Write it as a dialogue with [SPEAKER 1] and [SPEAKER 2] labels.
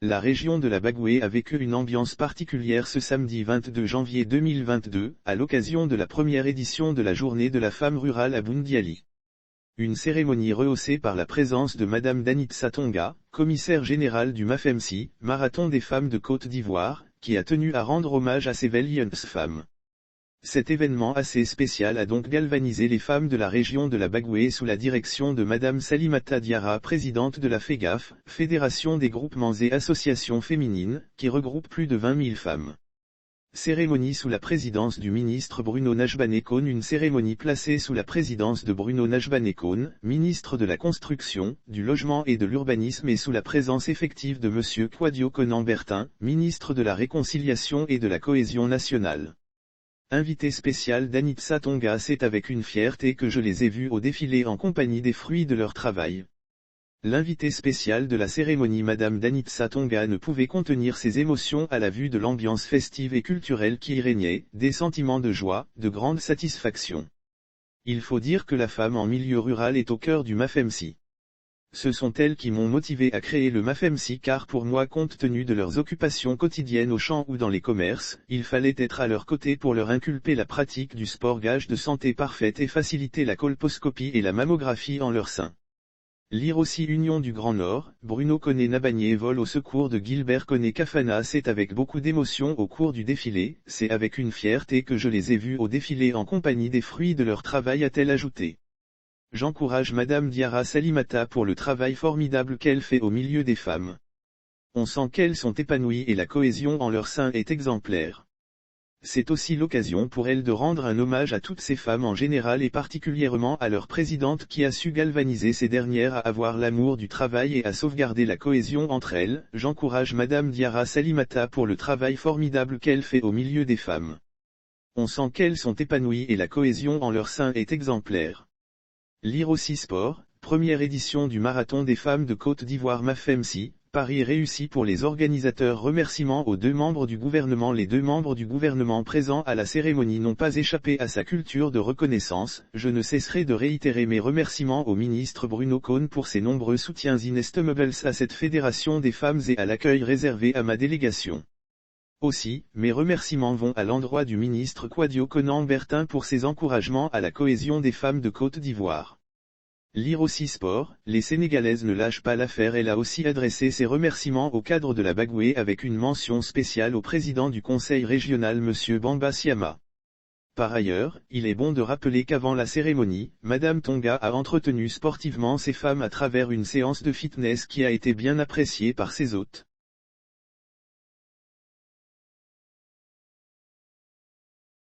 [SPEAKER 1] La région de la Bagoué a vécu une ambiance particulière ce samedi 22 janvier 2022, à l'occasion de la première édition de la Journée de la femme rurale à Boundiali. Une cérémonie rehaussée par la présence de Madame Danitza Tonga, commissaire générale du MAFEMSI, Marathon des femmes de Côte d'Ivoire, qui a tenu à rendre hommage à ces valiant femmes. Cet événement assez spécial a donc galvanisé les femmes de la région de la Bagoué sous la direction de Madame Salimata Diarra, présidente de la FEGAF, Fédération des groupements et associations féminines, qui regroupe plus de 20 000 femmes. Cérémonie sous la présidence du ministre Bruno Najbanekone. Une cérémonie placée sous la présidence de Bruno Najbanekone, ministre de la Construction, du Logement et de l'Urbanisme, et sous la présence effective de M. Kwadio Konan-Bertin, ministre de la Réconciliation et de la Cohésion nationale. Invité spécial Danitza Tonga: c'est avec une fierté que je les ai vus au défilé en compagnie des fruits de leur travail. L'invité spécial de la cérémonie, Madame Danitza Tonga, ne pouvait contenir ses émotions à la vue de l'ambiance festive et culturelle qui y régnait, des sentiments de joie, de grande satisfaction. Il faut dire que la femme en milieu rural est au cœur du MAFEMSI. Ce sont elles qui m'ont motivé à créer le MAFEMSI, car pour moi, compte tenu de leurs occupations quotidiennes au champ ou dans les commerces, il fallait être à leur côté pour leur inculper la pratique du sport, gage de santé parfaite, et faciliter la colposcopie et la mammographie en leur sein. Lire aussi Union du Grand Nord, Bruno Koné-Nabagné vole au secours de Gilbert Koné-Kafana. C'est avec beaucoup d'émotion au cours du défilé, c'est avec une fierté que je les ai vus au défilé en compagnie des fruits de leur travail, a-t-elle ajouté. J'encourage Madame Diarra Salimata pour le travail formidable qu'elle fait au milieu des femmes. On sent qu'elles sont épanouies et la cohésion en leur sein est exemplaire. C'est aussi l'occasion pour elle de rendre un hommage à toutes ces femmes en général et particulièrement à leur présidente qui a su galvaniser ces dernières à avoir l'amour du travail et à sauvegarder la cohésion entre elles. J'encourage Madame Diarra Salimata pour le travail formidable qu'elle fait au milieu des femmes. On sent qu'elles sont épanouies et la cohésion en leur sein est exemplaire. Lire aussi Sport, première édition du Marathon des femmes de Côte d'Ivoire MAFEMSI, Paris réussi pour les organisateurs. Remerciements aux deux membres du gouvernement. Les deux membres du gouvernement présents à la cérémonie n'ont pas échappé à sa culture de reconnaissance. Je ne cesserai de réitérer mes remerciements au ministre Bruno Kone pour ses nombreux soutiens inestimables à cette fédération des femmes et à l'accueil réservé à ma délégation. Aussi, mes remerciements vont à l'endroit du ministre Kwadio Konan-Bertin pour ses encouragements à la cohésion des femmes de Côte d'Ivoire. Lire aussi Sport, les Sénégalaises ne lâchent pas l'affaire. Elle a aussi adressé ses remerciements au cadre de la Bagoué avec une mention spéciale au président du conseil régional M. Bamba Siama. Par ailleurs, il est bon de rappeler qu'avant la cérémonie, Madame Tonga a entretenu sportivement ces femmes à travers une séance de fitness qui a été bien appréciée par ses hôtes.